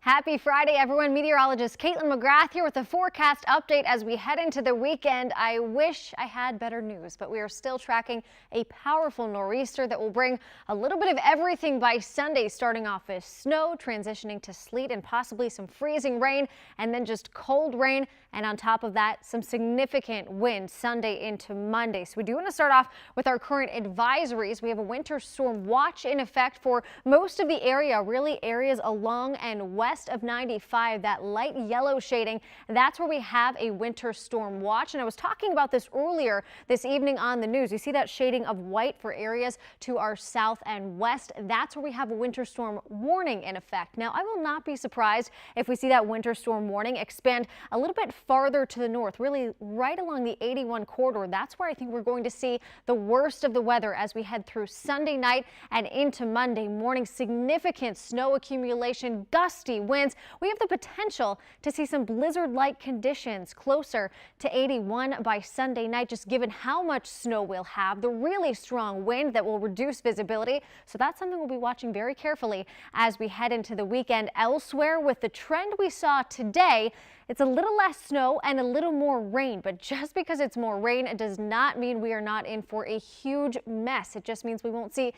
Happy Friday, everyone. Meteorologist Kaitlyn McGrath here with a forecast update as we head into the weekend. I wish I had better news, but we are still tracking a powerful nor'easter that will bring a little bit of everything by Sunday, starting off as snow, transitioning to sleet and possibly some freezing rain, and then just cold rain. And on top of that, some significant wind Sunday into Monday. So we do want to start off with our current advisories. We have a winter storm watch in effect for most of the area, really areas along and west of 95, that light yellow shading. That's where we have a winter storm watch. And I was talking about this earlier this evening on the news. You see that shading of white for areas to our south and west. That's where we have a winter storm warning in effect. Now, I will not be surprised if we see that winter storm warning expand a little bit farther to the north, really right along the 81 corridor. That's where I think we're going to see the worst of the weather as we head through Sunday night and into Monday morning. Significant snow accumulation, gusty winds. We have the potential to see some blizzard-like conditions closer to 81 by Sunday night, just given how much snow we'll have, the really strong wind that will reduce visibility. So that's something we'll be watching very carefully as we head into the weekend. Elsewhere, with the trend we saw today, it's a little less snow and a little more rain, but just because it's more rain, it does not mean we are not in for a huge mess. It just means we won't see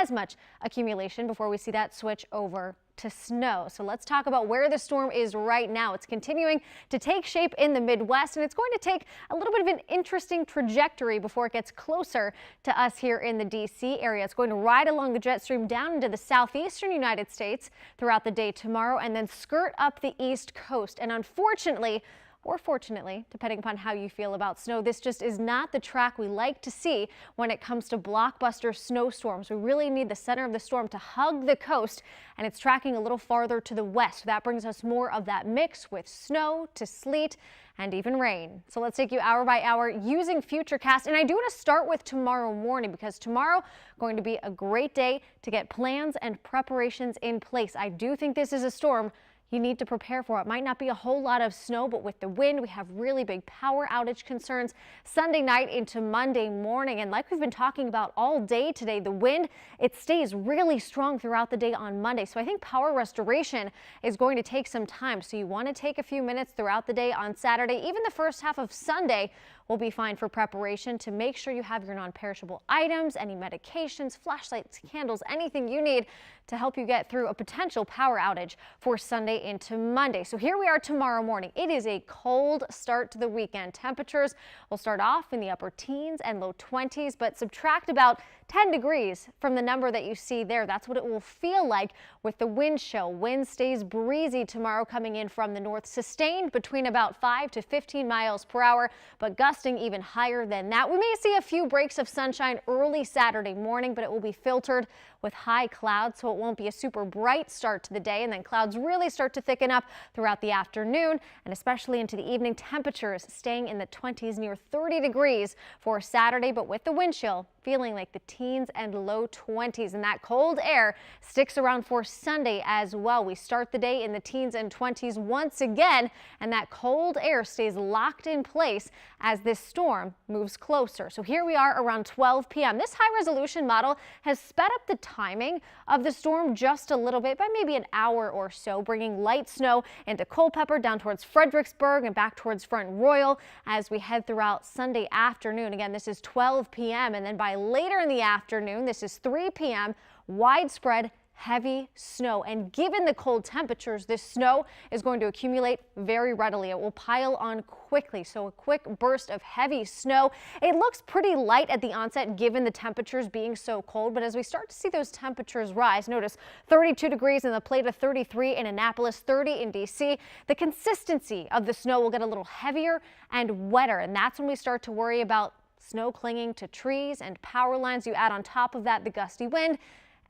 as much accumulation before we see that switch over to snow. So let's talk about where the storm is right now. It's continuing to take shape in the Midwest, and it's going to take a little bit of an interesting trajectory before it gets closer to us here in the D.C. area. It's going to ride along the jet stream down into the southeastern United States throughout the day tomorrow and then skirt up the East Coast. And unfortunately, or fortunately, depending upon how you feel about snow, this just is not the track we like to see when it comes to blockbuster snowstorms. We really need the center of the storm to hug the coast, and it's tracking a little farther to the west. That brings us more of that mix with snow to sleet and even rain. So let's take you hour by hour using FUTURECAST. And I do want to start with tomorrow morning, because tomorrow going to be a great day to get plans and preparations in place. I do think this is a storm you need to prepare for. It might not be a whole lot of snow, but with the wind, we have really big power outage concerns Sunday night into Monday morning. And like we've been talking about all day today, the wind, it stays really strong throughout the day on Monday. So I think power restoration is going to take some time. So you want to take a few minutes throughout the day on Saturday. Even the first half of Sunday will be fine for preparation to make sure you have your non-perishable items, any medications, flashlights, candles, anything you need to help you get through a potential power outage for Sunday into Monday. So here we are tomorrow morning. It is a cold start to the weekend. Temperatures will start off in the upper teens and low 20s, but subtract about 10 degrees from the number that you see there. That's what it will feel like with the wind chill. Wind stays breezy tomorrow, coming in from the north, sustained between about 5 to 15 miles per hour, but gusting even higher than that. We may see a few breaks of sunshine early Saturday morning, but it will be filtered with high clouds, so it won't be a super bright start to the day. And then clouds really start to thicken up throughout the afternoon and especially into the evening. Temperatures staying in the 20s, near 30 degrees for Saturday, but with the wind chill feeling like the teens and low 20s. And that cold air sticks around for Sunday as well. We start the day in the teens and 20s once again, and that cold air stays locked in place as this storm moves closer. So here we are around 12 p.m. This high resolution model has sped up the timing of the storm just a little bit, by maybe an hour or so, bringing light snow into Culpeper, down towards Fredericksburg and back towards Front Royal as we head throughout Sunday afternoon. Again, this is 12 p.m. and then by later in the afternoon, this is 3 p.m., widespread heavy snow. And given the cold temperatures, this snow is going to accumulate very readily. It will pile on quickly. So a quick burst of heavy snow. It looks pretty light at the onset given the temperatures being so cold, but as we start to see those temperatures rise, notice 32 degrees in La Plata, 33 in Annapolis, 30 in D.C. The consistency of the snow will get a little heavier and wetter, and that's when we start to worry about snow clinging to trees and power lines. You add on top of that the gusty wind,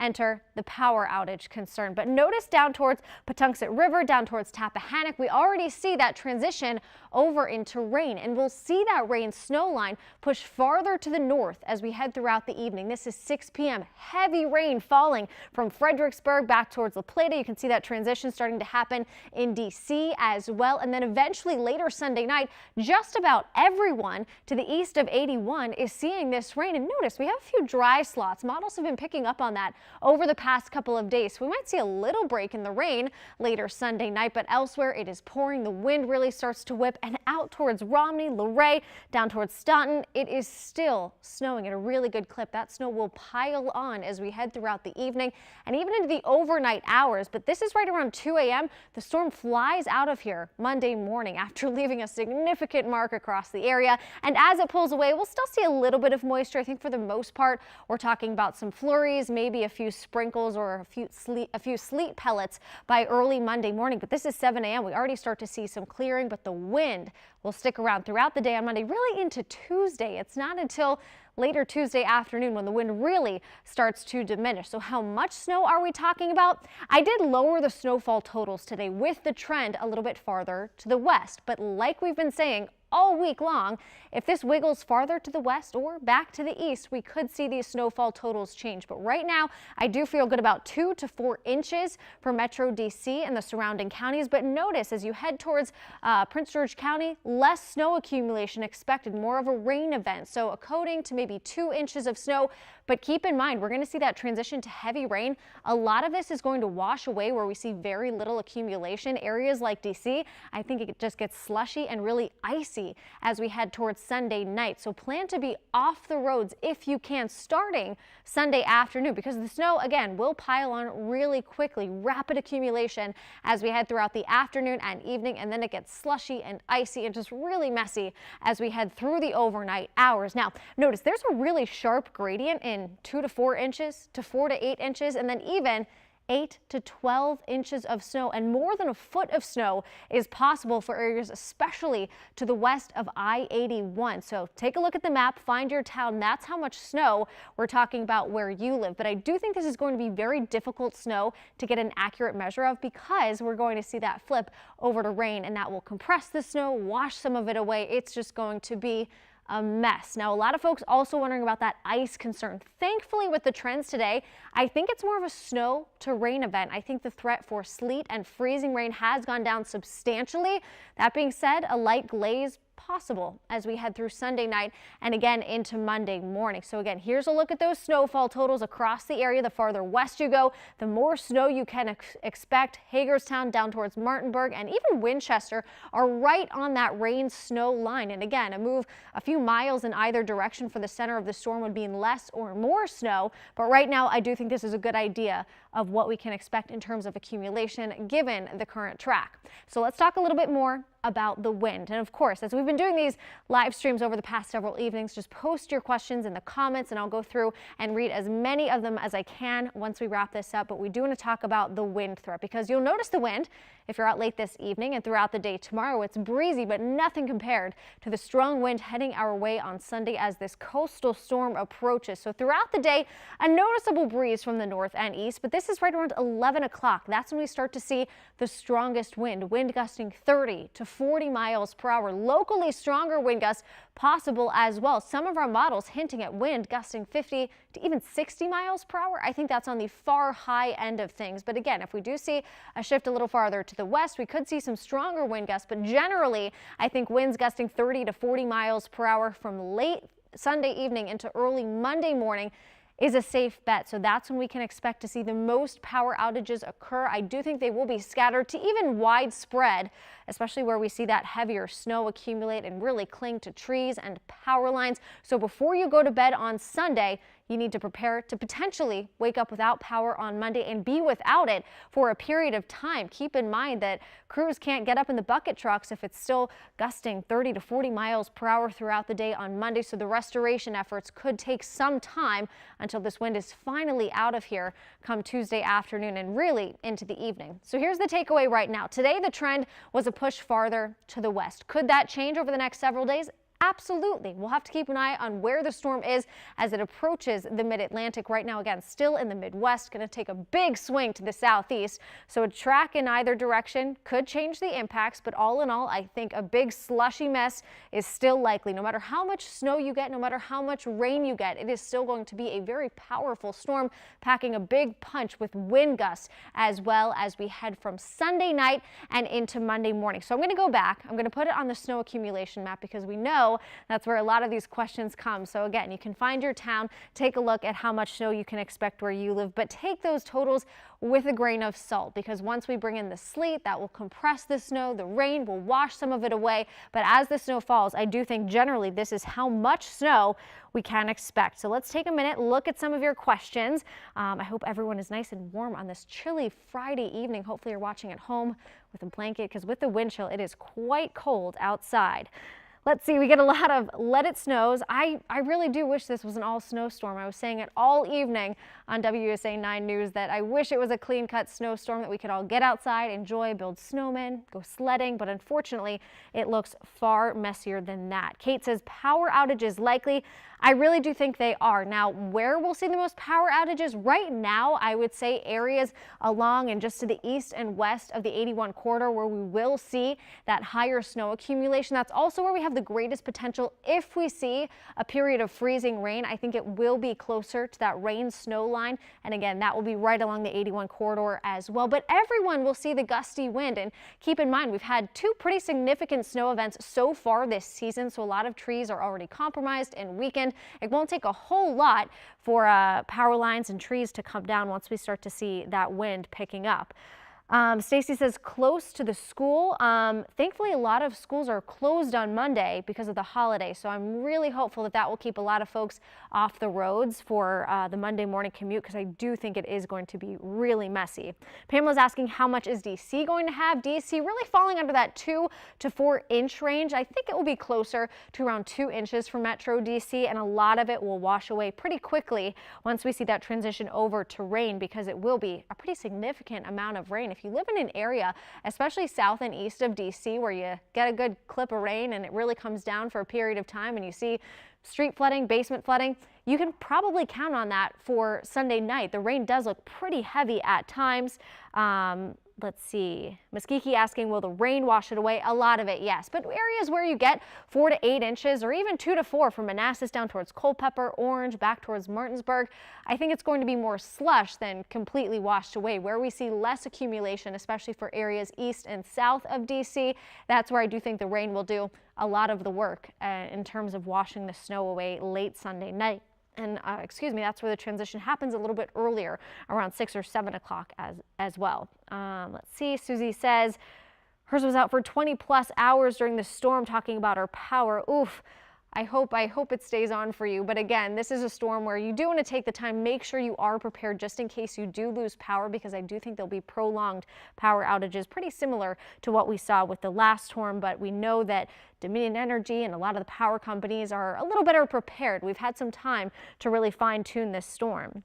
enter the power outage concern. But notice down towards Patuxent River, down towards Tappahannock, we already see that transition over into rain, and we'll see that rain snow line push farther to the north as we head throughout the evening. This is 6 p.m. Heavy rain falling from Fredericksburg back towards La Plata. You can see that transition starting to happen in D.C. as well, and then eventually later Sunday night, just about everyone to the east of 81 is seeing this rain. And notice we have a few dry slots. Models have been picking up on that over the past couple of days. So we might see a little break in the rain later Sunday night, but elsewhere it is pouring. The wind really starts to whip, and out towards Romney, Luray, down towards Staunton, it is still snowing at a really good clip. That snow will pile on as we head throughout the evening and even into the overnight hours. But this is right around 2 a.m. The storm flies out of here Monday morning after leaving a significant mark across the area. And as it pulls away, we'll still see a little bit of moisture. I think for the most part, we're talking about some flurries, maybe a few sprinkles or a few sleet pellets by early Monday morning. But this is 7 a.m. We already start to see some clearing, but the wind will stick around throughout the day on Monday, really into Tuesday. It's not until later Tuesday afternoon when the wind really starts to diminish. So how much snow are we talking about? I did lower the snowfall totals today with the trend a little bit farther to the west, but like we've been saying all week long, if this wiggles farther to the west or back to the east, we could see these snowfall totals change. But right now, I do feel good about 2 to 4 inches for Metro DC and the surrounding counties. But notice as you head towards Prince George County, less snow accumulation expected, more of a rain event. So a coating to maybe 2 inches of snow. But keep in mind, we're going to see that transition to heavy rain. A lot of this is going to wash away where we see very little accumulation. Areas like DC, I think it just gets slushy and really icy as we head towards Sunday night. So plan to be off the roads if you can starting Sunday afternoon, because the snow again will pile on really quickly, rapid accumulation as we head throughout the afternoon and evening, and then it gets slushy and icy and just really messy as we head through the overnight hours. Now notice there's a really sharp gradient in 2 to 4 inches to 4 to 8 inches, and then even 8 to 12 inches of snow, and more than a foot of snow is possible for areas especially to the west of I-81. So take a look at the map, find your town. That's how much snow we're talking about where you live. But I do think this is going to be very difficult snow to get an accurate measure of, because we're going to see that flip over to rain, and that will compress the snow, wash some of it away. It's just going to be a mess. Now, a lot of folks also wondering about that ice concern. Thankfully, with the trends today, I think it's more of a snow to rain event. I think the threat for sleet and freezing rain has gone down substantially. That being said, a light glaze possible as we head through Sunday night and again into Monday morning. So again, here's a look at those snowfall totals across the area. The farther west you go, the more snow you can expect. Hagerstown down towards Martinburg and even Winchester are right on that rain snow line. And again, a move a few miles in either direction for the center of the storm would mean less or more snow. But right now, I do think this is a good idea of what we can expect in terms of accumulation given the current track. So let's talk a little bit more about the wind. And of course, as we've been doing these live streams over the past several evenings, just post your questions in the comments and I'll go through and read as many of them as I can once we wrap this up. But we do want to talk about the wind threat, because you'll notice the wind if you're out late this evening and throughout the day tomorrow. It's breezy, but nothing compared to the strong wind heading our way on Sunday as this coastal storm approaches. So throughout the day, a noticeable breeze from the north and east, but this is right around 11 o'clock. That's when we start to see the strongest wind gusting 30 to 40 miles per hour. Locally stronger wind gusts possible as well. Some of our models hinting at wind gusting 50 to even 60 miles per hour. I think that's on the far high end of things. But again, if we do see a shift a little farther to the west, we could see some stronger wind gusts. But generally, I think winds gusting 30 to 40 miles per hour from late Sunday evening into early Monday morning is a safe bet. So that's when we can expect to see the most power outages occur. I do think they will be scattered to even widespread, especially where we see that heavier snow accumulate and really cling to trees and power lines. So before you go to bed on Sunday, you need to prepare to potentially wake up without power on Monday and be without it for a period of time. Keep in mind that crews can't get up in the bucket trucks if it's still gusting 30 to 40 miles per hour throughout the day on Monday. So the restoration efforts could take some time until this wind is finally out of here come Tuesday afternoon and really into the evening. So here's the takeaway right now. Today, the trend was a push farther to the west. Could that change over the next several days? Absolutely. We'll have to keep an eye on where the storm is as it approaches the mid-Atlantic. Right now, again, still in the Midwest, going to take a big swing to the southeast. So a track in either direction could change the impacts, but all in all, I think a big slushy mess is still likely. No matter how much snow you get, no matter how much rain you get, it is still going to be a very powerful storm, packing a big punch with wind gusts as well as we head from Sunday night and into Monday morning. So I'm going to go back. I'm going to put it on the snow accumulation map because we know snow. That's where a lot of these questions come. So again, you can find your town, take a look at how much snow you can expect where you live, but take those totals with a grain of salt, because once we bring in the sleet, that will compress the snow. The rain will wash some of it away. But as the snow falls, I do think generally this is how much snow we can expect. So let's take a minute, look at some of your questions. I hope everyone is nice and warm on this chilly Friday evening. Hopefully you're watching at home with a blanket, because with the wind chill, it is quite cold outside. Let's see, we get a lot of let it snows. I really do wish this was an all snowstorm. I was saying it all evening on WUSA 9 News that I wish it was a clean-cut snowstorm that we could all get outside, enjoy, build snowmen, go sledding, but unfortunately, it looks far messier than that. Kate says power outages likely. I really do think they are. Now, where we'll see the most power outages right now, I would say areas along and just to the east and west of the 81 corridor where we will see that higher snow accumulation. That's also where we have the greatest potential if we see a period of freezing rain. I think it will be closer to that rain-snow line. And again, that will be right along the 81 corridor as well. But everyone will see the gusty wind. And keep in mind, we've had 2 pretty significant snow events so far this season. So a lot of trees are already compromised and weakened. It won't take a whole lot for power lines and trees to come down once we start to see that wind picking up. Stacy says close to the school. Thankfully, a lot of schools are closed on Monday because of the holiday, so I'm really hopeful that that will keep a lot of folks off the roads for the Monday morning commute, because I do think it is going to be really messy. Pamela's asking how much is DC going to have? DC really falling under that 2 to 4 inch range. I think it will be closer to around 2 inches for Metro DC, and a lot of it will wash away pretty quickly once we see that transition over to rain, because it will be a pretty significant amount of rain. If you live in an area, especially south and east of DC, where you get a good clip of rain and it really comes down for a period of time and you see street flooding, basement flooding, you can probably count on that for Sunday night. The rain does look pretty heavy at times. Let's see. Muskiki asking, will the rain wash it away? A lot of it, yes. But areas where you get 4 to 8 inches or even 2 to 4 from Manassas down towards Culpeper, Orange, back towards Martinsburg, I think it's going to be more slush than completely washed away. Where we see less accumulation, especially for areas east and south of DC, that's where I do think the rain will do a lot of the work in terms of washing the snow away late Sunday night. And that's where the transition happens a little bit earlier, around 6 or 7 o'clock as well. Let's see, Susie says hers was out for 20 plus hours during the storm, talking about her power. Oof. I hope it stays on for you. But again, this is a storm where you do want to take the time, make sure you are prepared just in case you do lose power, because I do think there'll be prolonged power outages, pretty similar to what we saw with the last storm. But we know that Dominion Energy and a lot of the power companies are a little better prepared. We've had some time to really fine tune this storm.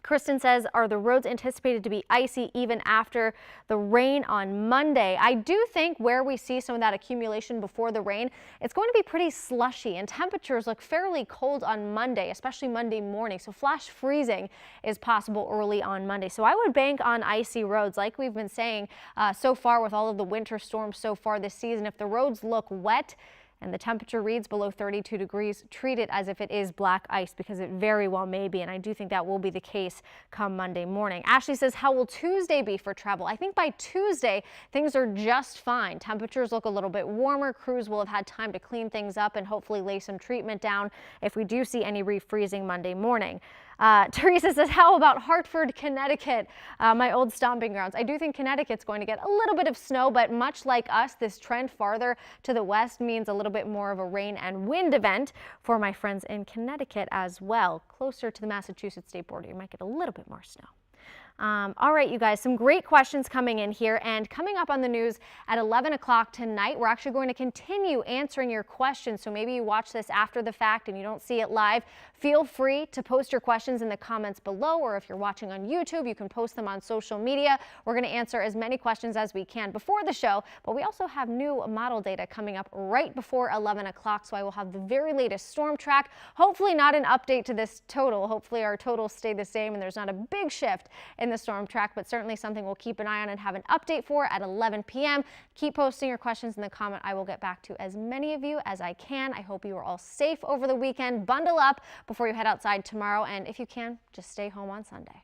Kristen says, are the roads anticipated to be icy even after the rain on Monday? I do think where we see some of that accumulation before the rain, it's going to be pretty slushy, and temperatures look fairly cold on Monday, especially Monday morning. So flash freezing is possible early on Monday. So I would bank on icy roads like we've been saying so far with all of the winter storms so far this season. If the roads look wet and the temperature reads below 32 degrees, treat it as if it is black ice, because it very well may be, and I do think that will be the case come Monday morning. Ashley says, how will Tuesday be for travel? I think by Tuesday, things are just fine. Temperatures look a little bit warmer. Crews will have had time to clean things up and hopefully lay some treatment down if we do see any refreezing Monday morning. Teresa says, how about Hartford, Connecticut, my old stomping grounds? I do think Connecticut's going to get a little bit of snow, but much like us, this trend farther to the west means a little bit more of a rain and wind event for my friends in Connecticut as well. Closer to the Massachusetts state border, you might get a little bit more snow. All right, you guys, some great questions coming in here, and coming up on the news at 11 o'clock tonight, we're actually going to continue answering your questions. So maybe you watch this after the fact and you don't see it live. Feel free to post your questions in the comments below, or if you're watching on YouTube, you can post them on social media. We're going to answer as many questions as we can before the show, but we also have new model data coming up right before 11 o'clock, so I will have the very latest storm track. Hopefully not an update to this total. Hopefully our totals stay the same and there's not a big shift in the storm track, but certainly something we'll keep an eye on and have an update for at 11 p.m. Keep posting your questions in the comment. I will get back to as many of you as I can. I hope you are all safe over the weekend. Bundle up before you head outside tomorrow, and if you can, just stay home on Sunday.